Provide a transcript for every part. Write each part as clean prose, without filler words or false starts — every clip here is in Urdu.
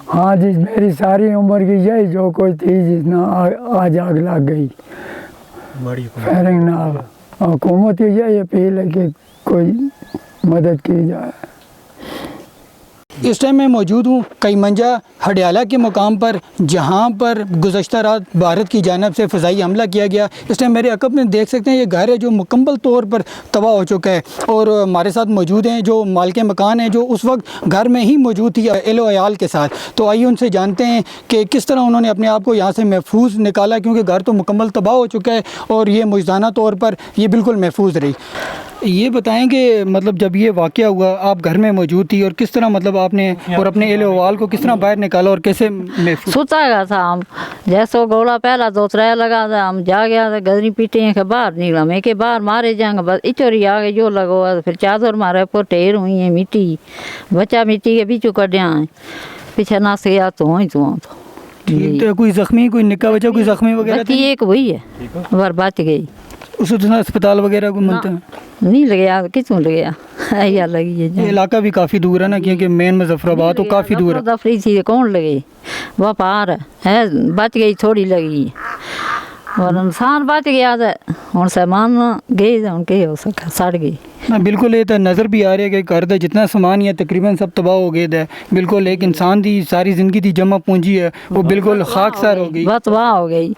ہاں جی، میری ساری عمر کی یہی جو کوئی تھی جس نے آج آگ لگ گئی فائرنگ نال، حکومت کی یہی اپیل ہے کہ کوئی مدد کی جائے۔ اس ٹائم میں موجود ہوں کئی منجا ہڈیالہ کے مقام پر، جہاں پر گزشتہ رات بھارت کی جانب سے فضائی حملہ کیا گیا۔ اس ٹائم میرے عقب میں دیکھ سکتے ہیں یہ گھر ہے جو مکمل طور پر تباہ ہو چکا ہے، اور ہمارے ساتھ موجود ہیں جو مالک مکان ہیں جو اس وقت گھر میں ہی موجود تھی اہل و عیال کے ساتھ۔ تو آئیے ان سے جانتے ہیں کہ کس طرح انہوں نے اپنے آپ کو یہاں سے محفوظ نکالا، کیونکہ گھر تو مکمل تباہ ہو چکا ہے اور یہ مجدانہ طور پر یہ بالکل محفوظ رہی۔ یہ بتائیں کہ مطلب جب یہ واقعہ ہوا آپ گھر میں موجود تھی، اور کس طرح مطلب آپ نے اور اپنے اہل و عیال کو کس طرح باہر نکالا اور کیسے محفوظ؟ سوتا گیا تھا ہم، جیسے گولا پہلا 2-3 لگا تھا، ہم جا گیا تھا گدری پیٹے کے باہر نکلا، میں کہ باہر مارے جائیں گے، بس اچوری آ گئی جو لگوا، پھر چادر مارے پر ٹھیر ہوئی ہیں مٹی، بچہ مٹی کے پیچھے کڈیا ہے، پیچھے نہ سے گیا تو کوئی زخمی، کوئی نکا بچہ کوئی زخمی وغیرہ بچی ایک ہوئی ہے اور بچ گئی، اس کو اسپتال وغیرہ کو ملتا ہے؟ نہیں لگیا، کتوں لگیا یا لگی ہے۔ یہ علاقہ بھی کافی دور ہے نا، کیونکہ مین مظفر آباد تو کافی دور ہے۔ دفری تھی کون لگے، وہ پار ہے، بچ گئی تھوڑی لگی اور انسان بچ گیا تھا، ہوں سامان گئے ان کے ہو سکا سڑ گئی۔ بالکل یہ تو نظر بھی آ رہی ہے کہ گھر کا جتنا سامان ہے تقریباً سب تباہ ہو گیا ہے، بالکل ایک انسان دی ساری زندگی دی جمع پونجی ہے وہ بالکل خاک سار ہو گئی، بہت تباہ ہو گئی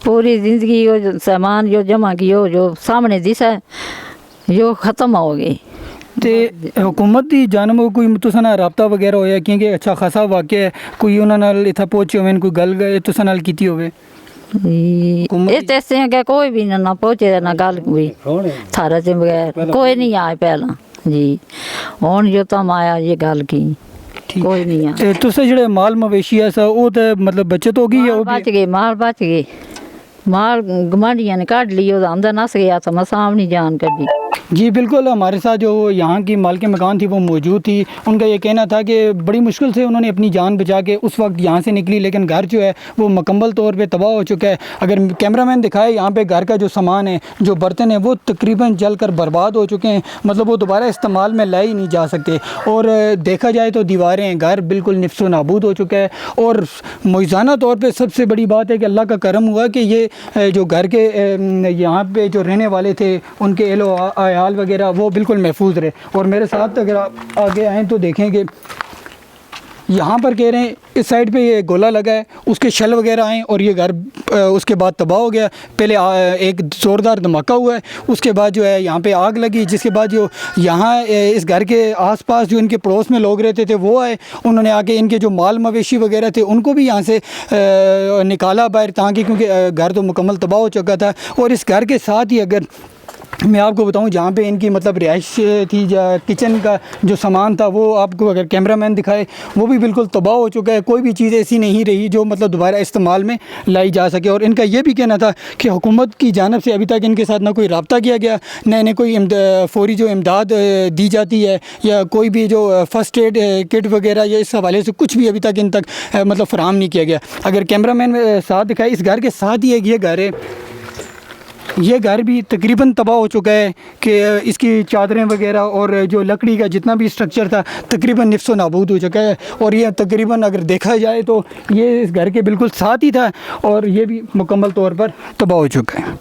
پوری زندگی، جو سامان جو جمع کیا جو سامنے دسا جو ختم ہو گئی۔ تے حکومت دی جانب کوئی تساں نال رابطہ وغیرہ ہویا، کیونکہ اچھا خاصا واقعہ ہے، کوئی انہاں نال اتھا پہنچے ہوئے کوئی گل گئے تساں نال کیتی ہوئے؟ اس ایسے ہیں کہ کوئی بھی نہ پہنچے نہ گل ہوئی تھارا سے بغیر، کوئی نہیں آئے پہلا جی، ہوں جو تم آیا یہ گل کی کوئی نہیں آیا۔ تساں جڑے مال مویشی ہے وہ تے مطلب بچت ہو گئی ہے؟ بچ گئے، مال بچ گئے، مال گمانڈیاں نے کاٹ لی، اندر نس گیا تھا، میں سامنے جان کر دی۔ جی بالکل، ہمارے ساتھ جو یہاں کی مالک مکان تھی وہ موجود تھی، ان کا یہ کہنا تھا کہ بڑی مشکل سے انہوں نے اپنی جان بچا کے اس وقت یہاں سے نکلی، لیکن گھر جو ہے وہ مکمل طور پہ تباہ ہو چکا ہے۔ اگر کیمرہ مین دکھائے یہاں پہ گھر کا جو سامان ہے، جو برتن ہیں وہ تقریباً جل کر برباد ہو چکے ہیں، مطلب وہ دوبارہ استعمال میں لائے ہی نہیں جا سکتے، اور دیکھا جائے تو دیواریں گھر بالکل نفس و نابود ہو چکا ہے۔ اور موجزانہ طور پہ سب سے بڑی بات ہے کہ اللہ کا کرم ہوا کہ یہ جو گھر کے یہاں پہ جو رہنے والے تھے ان کے اہل و عیال وغیرہ وہ بالکل محفوظ رہے۔ اور میرے ساتھ اگر آپ آگے آئیں تو دیکھیں کہ یہاں پر کہہ رہے ہیں اس سائڈ پہ یہ گولا لگا ہے، اس کے شل وغیرہ آئیں اور یہ گھر اس کے بعد تباہ ہو گیا۔ پہلے ایک زوردار دھماکہ ہوا ہے، اس کے بعد جو ہے یہاں پہ آگ لگی، جس کے بعد جو یہاں اس گھر کے آس پاس جو ان کے پڑوس میں لوگ رہتے تھے وہ آئے، انہوں نے آ کے ان کے جو مال مویشی وغیرہ تھے ان کو بھی یہاں سے نکالا باہر، تاکہ کیونکہ گھر تو مکمل تباہ ہو چکا تھا۔ اور اس گھر کے ساتھ ہی اگر میں آپ کو بتاؤں جہاں پہ ان کی مطلب رہائش تھی، کچن کا جو سامان تھا وہ آپ کو اگر کیمرہ مین دکھائے وہ بھی بالکل تباہ ہو چکا ہے، کوئی بھی چیز ایسی نہیں رہی جو مطلب دوبارہ استعمال میں لائی جا سکے۔ اور ان کا یہ بھی کہنا تھا کہ حکومت کی جانب سے ابھی تک ان کے ساتھ نہ کوئی رابطہ کیا گیا، نہ انہیں کوئی فوری جو امداد دی جاتی ہے، یا کوئی بھی جو فرسٹ ایڈ کٹ وغیرہ یا اس حوالے سے کچھ بھی ابھی تک ان تک مطلب فراہم نہیں کیا گیا۔ اگر کیمرہ مین ساتھ دکھائے، اس گھر کے ساتھ ہی ایک یہ گھر ہے، یہ گھر بھی تقریباً تباہ ہو چکا ہے کہ اس کی چادریں وغیرہ اور جو لکڑی کا جتنا بھی اسٹرکچر تھا تقریباً نفس و نابود ہو چکا ہے۔ اور یہ تقریباً اگر دیکھا جائے تو یہ اس گھر کے بالکل ساتھ ہی تھا اور یہ بھی مکمل طور پر تباہ ہو چکا ہے۔